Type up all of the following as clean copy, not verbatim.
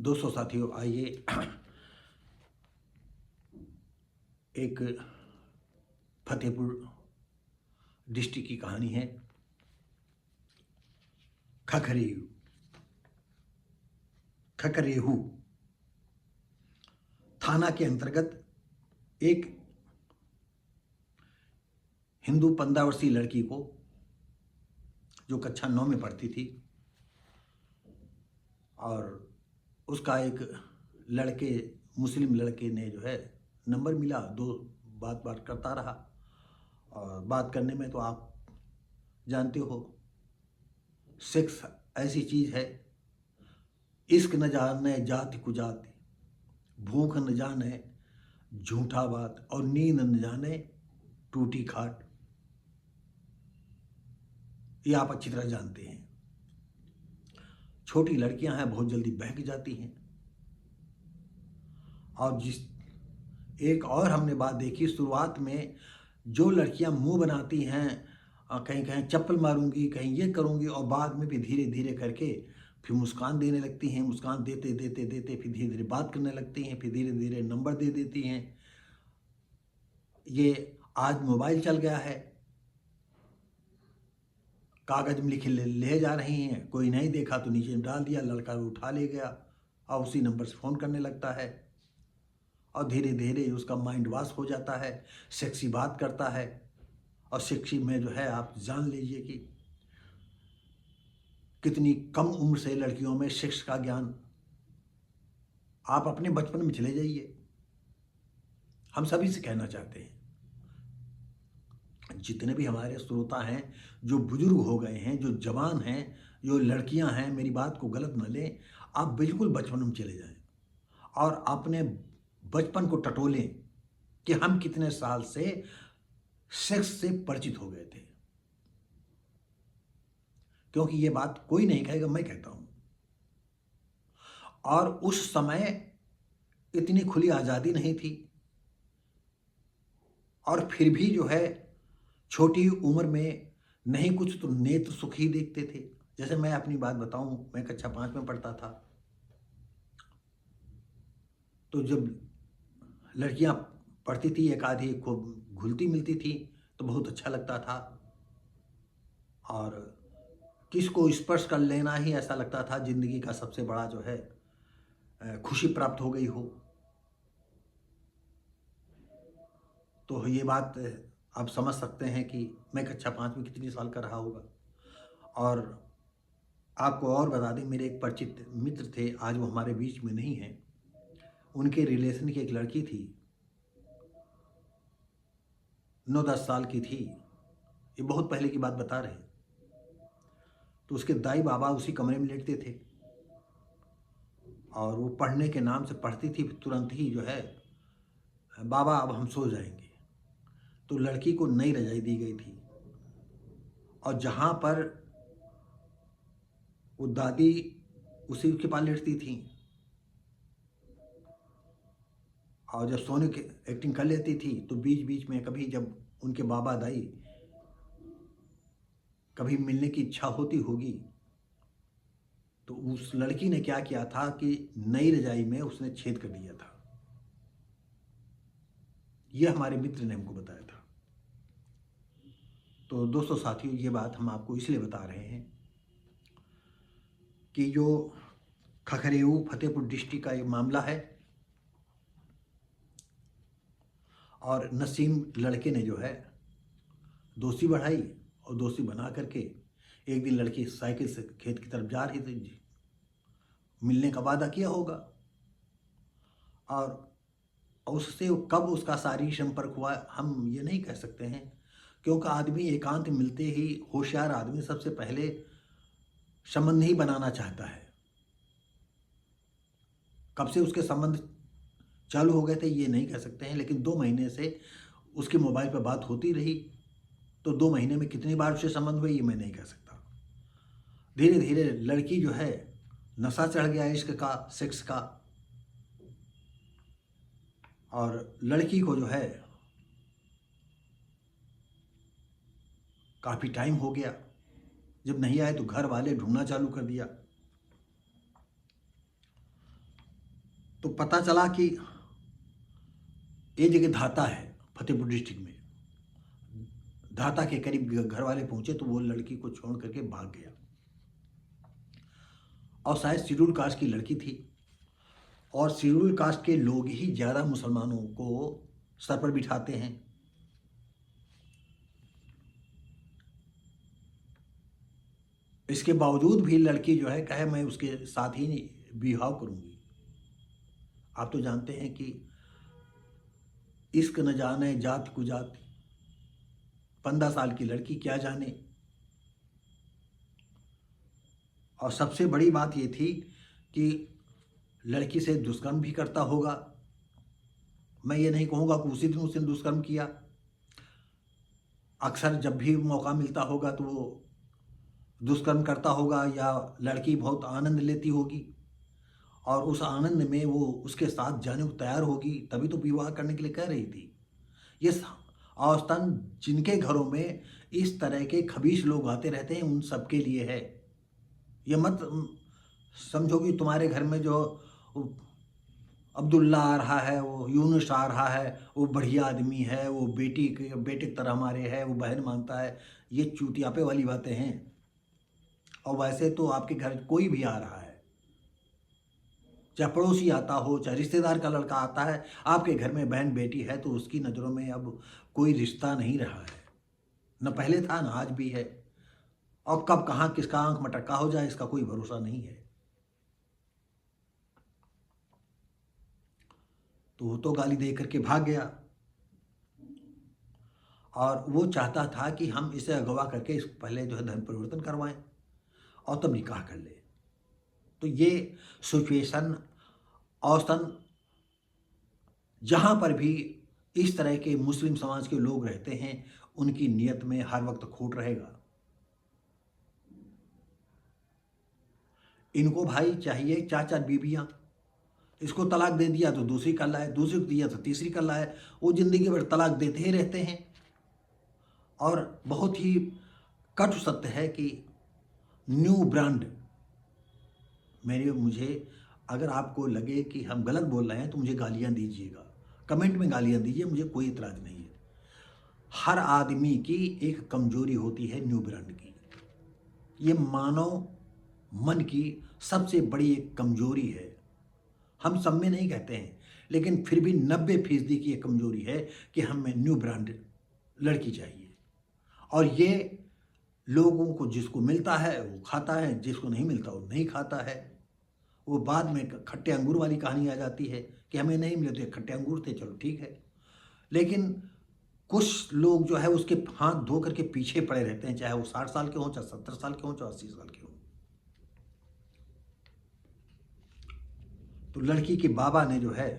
दोस्तों साथियों, आइए एक फतेहपुर डिस्ट्रिक्ट की कहानी है। खखरेऊ खखरेहू थाना के अंतर्गत एक हिंदू 15 वर्षीय लड़की को, जो कक्षा 9 में पढ़ती थी, और उसका एक मुस्लिम लड़के ने जो है नंबर मिला। दो बात करता रहा, और बात करने में तो आप जानते हो, सेक्स ऐसी चीज़ है, इश्क न जाने जाति कुजाति, भूख न जाने झूठा बात, और नींद न जाने टूटी खाट। ये आप अच्छी तरह जानते हैं। छोटी लड़कियां हैं, बहुत जल्दी बहक जाती हैं। और एक और हमने बात देखी, शुरुआत में जो लड़कियां मुंह बनाती हैं, कहीं कहीं चप्पल मारूंगी, कहीं ये करूंगी, और बाद में भी धीरे धीरे करके फिर मुस्कान देने लगती हैं। मुस्कान देते देते देते फिर धीरे धीरे बात करने लगती हैं, फिर धीरे धीरे नंबर दे देती हैं। ये आज मोबाइल चल गया है, कागज में लिखे ले जा रही हैं, कोई नहीं देखा तो नीचे डाल दिया, लड़का उठा ले गया और उसी नंबर से फ़ोन करने लगता है, और धीरे धीरे उसका माइंड वॉश हो जाता है, सेक्सी बात करता है। और सेक्सी में जो है, आप जान लीजिए कि कितनी कम उम्र से लड़कियों में सेक्स का ज्ञान। आप अपने बचपन में चले जाइए। हम सभी से कहना चाहते हैं, जितने भी हमारे श्रोता हैं, जो बुजुर्ग हो गए हैं, जो जवान हैं, जो लड़कियां हैं, मेरी बात को गलत न लें। आप बिल्कुल बचपन में चले जाएं और अपने बचपन को टटोलें कि हम कितने साल से सेक्स से परिचित हो गए थे। क्योंकि ये बात कोई नहीं कहेगा, मैं कहता हूं। और उस समय इतनी खुली आज़ादी नहीं थी, और फिर भी जो है, छोटी उम्र में नहीं कुछ तो नेत्र सुख ही देखते थे। जैसे मैं अपनी बात बताऊं, मैं कक्षा 5 में पढ़ता था, तो जब लड़कियां पढ़ती थी, एक आधी को घुलती मिलती थी, तो बहुत अच्छा लगता था, और किसको स्पर्श कर लेना ही ऐसा लगता था जिंदगी का सबसे बड़ा जो है खुशी प्राप्त हो गई हो। तो ये बात आप समझ सकते हैं कि मैं कक्षा 5 में कितनी साल का रहा होगा। और आपको और बता दें, मेरे एक परिचित मित्र थे, आज वो हमारे बीच में नहीं हैं। उनके रिलेशन की एक लड़की थी, 9-10 साल की थी। ये बहुत पहले की बात बता रहे हैं। तो उसके दाई बाबा उसी कमरे में लेटते थे, और वो पढ़ने के नाम से पढ़ती थी, तुरंत ही जो है, बाबा अब हम सो जाएंगे। तो लड़की को नई रजाई दी गई थी, और जहाँ पर वो दादी उसी के पास लेटती थी, और जब सोने की एक्टिंग कर लेती थी, तो बीच बीच में कभी जब उनके बाबा दाई कभी मिलने की इच्छा होती होगी, तो उस लड़की ने क्या किया था कि नई रजाई में उसने छेद कर दिया था। यह हमारे मित्र ने हमको बताया था। तो दोस्तों साथियों, ये बात हम आपको इसलिए बता रहे हैं कि जो खखरेऊ फतेहपुर डिस्ट्रिक्ट का ये मामला है, और नसीम लड़के ने जो है दोस्ती बढ़ाई, और दोस्ती बना करके एक दिन लड़की साइकिल से खेत की तरफ जा रही थी, मिलने का वादा किया होगा, और उससे कब उसका शारीरिक संपर्क हुआ हम ये नहीं कह सकते हैं। क्योंकि आदमी एकांत मिलते ही, होशियार आदमी सबसे पहले संबंध ही बनाना चाहता है। कब से उसके संबंध चालू हो गए थे ये नहीं कह सकते हैं, लेकिन 2 महीने से उसके मोबाइल पर बात होती रही। तो 2 महीने में कितनी बार उससे संबंध हुए ये मैं नहीं कह सकता। धीरे धीरे लड़की जो है, नशा चढ़ गया इश्क का, सेक्स का, और लड़की को जो है काफ़ी टाइम हो गया, जब नहीं आए तो घर वाले ढूंढना चालू कर दिया। तो पता चला कि ये जगह धाता है, फतेहपुर डिस्ट्रिक्ट में। धाता के करीब घर वाले पहुंचे तो वो लड़की को छोड़ करके भाग गया, और शायद शेड्यूल कास्ट की लड़की थी, और शेड्यूल कास्ट के लोग ही ज़्यादा मुसलमानों को सर पर बिठाते हैं। इसके बावजूद भी लड़की जो है कहे मैं उसके साथ ही विवाह करूंगी। आप तो जानते हैं कि इश्क न जाने जात को जात, 15 साल की लड़की क्या जाने। और सबसे बड़ी बात ये थी कि लड़की से दुष्कर्म भी करता होगा। मैं ये नहीं कहूँगा कि उसी दिन उसने दुष्कर्म किया, अक्सर जब भी मौका मिलता होगा तो वो दुष्कर्म करता होगा, या लड़की बहुत आनंद लेती होगी और उस आनंद में वो उसके साथ जाने को तैयार होगी, तभी तो विवाह करने के लिए कह रही थी। ये औसतन जिनके घरों में इस तरह के खबीश लोग आते रहते हैं उन सब के लिए है। ये मत समझो कि तुम्हारे घर में जो अब्दुल्ला आ रहा है, वो यूनुस आ रहा है, वो बढ़िया आदमी है, वो बेटे की तरह हमारे है, वो बहन मानता है। ये चूतियापे वाली बातें हैं। और वैसे तो आपके घर कोई भी आ रहा है, चाहे पड़ोसी आता हो, चाहे रिश्तेदार का लड़का आता है, आपके घर में बहन बेटी है तो उसकी नज़रों में अब कोई रिश्ता नहीं रहा है। न पहले था न आज भी है। और कब कहाँ किसका आंख मटक्का हो जाए इसका कोई भरोसा नहीं है। तो वो तो गाली दे करके भाग गया, और वो चाहता था कि हम इसे अगवा करके इस पहले जो है धर्म परिवर्तन करवाएं और तब निकाह कर ले। तो ये सिचुएशन औसतन जहाँ पर भी इस तरह के मुस्लिम समाज के लोग रहते हैं उनकी नीयत में हर वक्त खोट रहेगा। इनको भाई चाहिए 4-4 बीबियाँ, इसको तलाक दे दिया तो दूसरी कर लाए, दूसरी को दिया तो तीसरी कर लाए। वो ज़िंदगी भर तलाक देते ही रहते हैं। और बहुत ही कटु सत्य है कि न्यू ब्रांड, मुझे अगर आपको लगे कि हम गलत बोल रहे हैं तो मुझे गालियाँ दीजिएगा, कमेंट में गालियाँ दीजिए, मुझे कोई इतराज़ नहीं है। हर आदमी की एक कमजोरी होती है न्यू ब्रांड की। ये मानव मन की सबसे बड़ी एक कमजोरी है। हम सब में नहीं कहते हैं, लेकिन फिर भी 90% की एक कमजोरी है कि हमें न्यू ब्रांड लड़की चाहिए। और ये लोगों को जिसको मिलता है वो खाता है, जिसको नहीं मिलता वो नहीं खाता है। वो बाद में खट्टे अंगूर वाली कहानी आ जाती है कि हमें नहीं मिले तो ये खट्टे अंगूर थे, चलो ठीक है। लेकिन कुछ लोग जो है उसके हाथ धो करके पीछे पड़े रहते हैं, चाहे वो 60 साल के हों, चाहे 70 साल के हों, चाहे 80 साल के हों। तो लड़की के बाबा ने जो है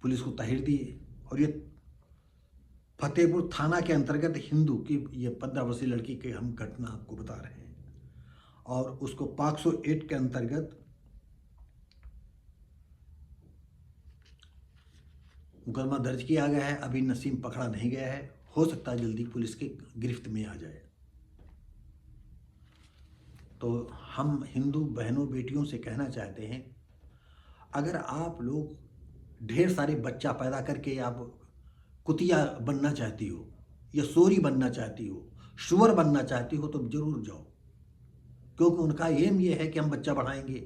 पुलिस को तहरीर दी, और ये फतेहपुर थाना के अंतर्गत हिंदू की ये 15 वर्षीय लड़की की हम घटना आपको बता रहे हैं। और उसको पॉक्सो एक्ट के अंतर्गत मुकदमा दर्ज किया गया है। अभी नसीम पकड़ा नहीं गया है, हो सकता है जल्दी पुलिस के गिरफ्त में आ जाए। तो हम हिंदू बहनों बेटियों से कहना चाहते हैं, अगर आप लोग ढेर सारे बच्चा पैदा करके आप कुतिया बनना चाहती हो, या सोरी बनना चाहती हो, शुअर बनना चाहती हो, तो जरूर जाओ, क्योंकि उनका एम ये है कि हम बच्चा बढ़ाएंगे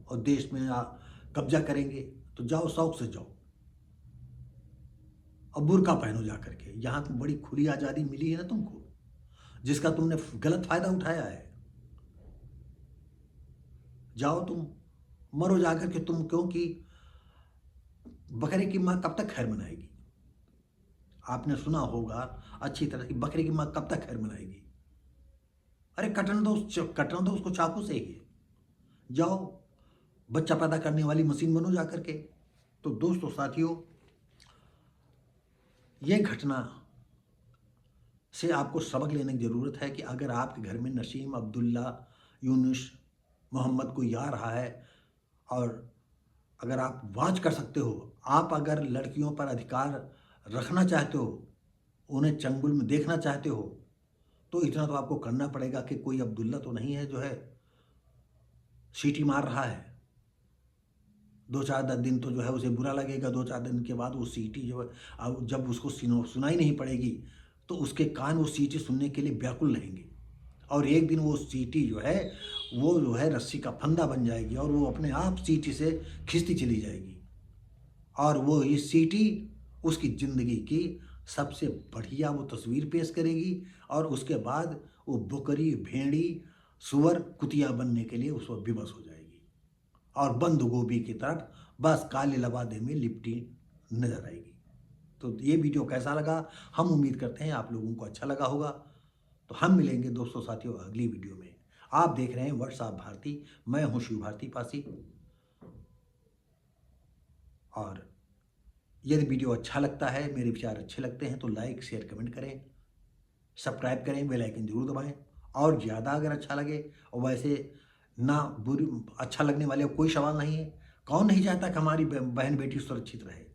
और देश में कब्जा करेंगे। तो जाओ, शौक से जाओ, और बुर्का पहनो जा करके। यहाँ तो बड़ी खुली आज़ादी मिली है ना तुमको, जिसका तुमने गलत फायदा उठाया है। जाओ, तुम मरो जाकर के तुम, क्योंकि बकरे की माँ कब तक खैर मनाएगी। आपने सुना होगा अच्छी तरह की, बकरे की माँ कब तक खैर मनाएगी। अरे कटन दो उसको चाकू से ही। जाओ, बच्चा पैदा करने वाली मशीन बनो जा करके। तो दोस्तों साथियों, ये घटना से आपको सबक लेने की ज़रूरत है कि अगर आपके घर में नसीम, अब्दुल्ला, यूनुस, मोहम्मद कोई आ रहा है, और अगर आप वाच कर सकते हो, आप अगर लड़कियों पर अधिकार रखना चाहते हो, उन्हें चंगुल में देखना चाहते हो, तो इतना तो आपको करना पड़ेगा कि कोई अब्दुल्ला तो नहीं है जो है सीटी मार रहा है, 2-4 दिन तो जो है उसे बुरा लगेगा, 2-4 दिन के बाद वो सीटी जो है अब जब उसको सुनाई नहीं पड़ेगी तो उसके कान वो सीटी सुनने के लिए व्याकुल रहेंगे, और एक दिन वो सीटी जो है वो जो है रस्सी का फंदा बन जाएगी और वो अपने आप सीटी से खिंचती चली जाएगी, और वो ये सीटी उसकी ज़िंदगी की सबसे बढ़िया वो तस्वीर पेश करेगी, और उसके बाद वो बकरी, भेड़ी, सूअर, कुतिया बनने के लिए उस वक़्त विवश हो जाएगी और बंद गोभी की तरफ बस काले लबादे में लिपटी नज़र आएगी। तो ये वीडियो कैसा लगा? हम उम्मीद करते हैं आप लोगों को अच्छा लगा होगा। तो हम मिलेंगे दोस्तों साथियों अगली वीडियो में। आप देख रहे हैं व्हाट्सएप भारती, मैं हूँ शिव भारती पासी। और यदि वीडियो अच्छा लगता है, मेरे विचार अच्छे लगते हैं तो लाइक, शेयर, कमेंट करें, सब्सक्राइब करें, बेल आइकन जरूर दबाएं। और ज़्यादा अगर अच्छा लगे, और वैसे ना बुरी अच्छा लगने वाले कोई सवाल नहीं है, कौन नहीं चाहता कि हमारी बहन बेटी सुरक्षित रहे।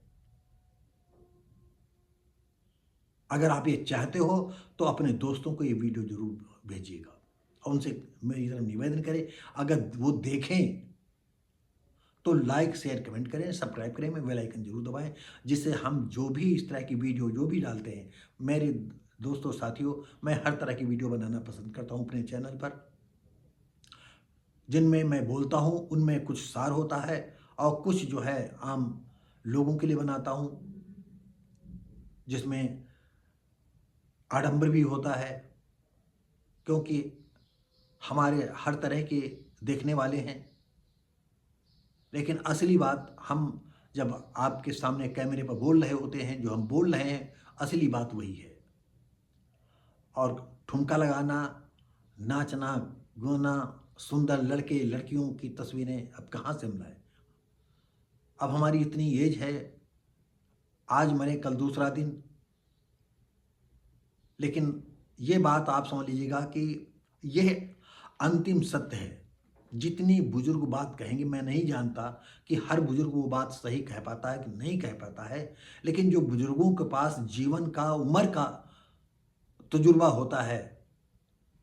अगर आप ये चाहते हो तो अपने दोस्तों को ये वीडियो जरूर भेजिएगा और उनसे मेरी तरफ निवेदन करें, अगर वो देखें तो लाइक, शेयर, कमेंट करें, सब्सक्राइब करें, मैं बेल आइकन जरूर दबाएं, जिससे हम जो भी इस तरह की वीडियो जो भी डालते हैं, मेरे दोस्तों साथियों, मैं हर तरह की वीडियो बनाना पसंद करता हूं अपने चैनल पर। जिनमें मैं बोलता हूं उनमें कुछ सार होता है और कुछ जो है आम लोगों के लिए बनाता हूं, जिसमें आडंबर भी होता है, क्योंकि हमारे हर तरह के देखने वाले हैं। लेकिन असली बात हम जब आपके सामने कैमरे पर बोल रहे होते हैं, जो हम बोल रहे हैं असली बात वही है। और ठुमका लगाना, नाचना, गाना, सुंदर लड़के लड़कियों की तस्वीरें अब कहाँ से हम लाएं? अब हमारी इतनी एज है, आज मरे कल दूसरा दिन। लेकिन ये बात आप समझ लीजिएगा कि यह अंतिम सत्य है। जितनी बुजुर्ग बात कहेंगे, मैं नहीं जानता कि हर बुजुर्ग वो बात सही कह पाता है कि नहीं कह पाता है, लेकिन जो बुजुर्गों के पास जीवन का, उम्र का तजुर्बा होता है,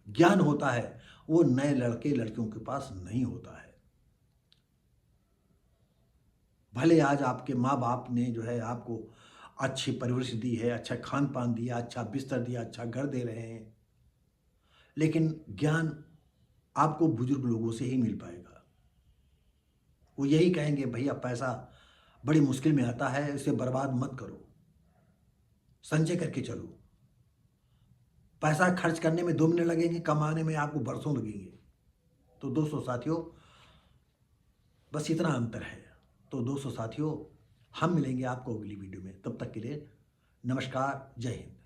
ज्ञान होता है, वो नए लड़के लड़कियों के पास नहीं होता है। भले आज आपके माँ बाप ने जो है आपको अच्छी परवरिश दी है, अच्छा खान पान दिया, अच्छा बिस्तर दिया, अच्छा घर दे रहे हैं, लेकिन ज्ञान आपको बुजुर्ग लोगों से ही मिल पाएगा। वो यही कहेंगे, भैया पैसा बड़ी मुश्किल में आता है, इसे बर्बाद मत करो, संचय करके चलो। पैसा खर्च करने में 2 मिनट लगेंगे, कमाने में आपको बरसों लगेंगे। तो दोस्तों साथियों, बस इतना अंतर है। तो दोस्तों साथियों, हम मिलेंगे आपको अगली वीडियो में। तब तक के लिए नमस्कार, जय हिंद।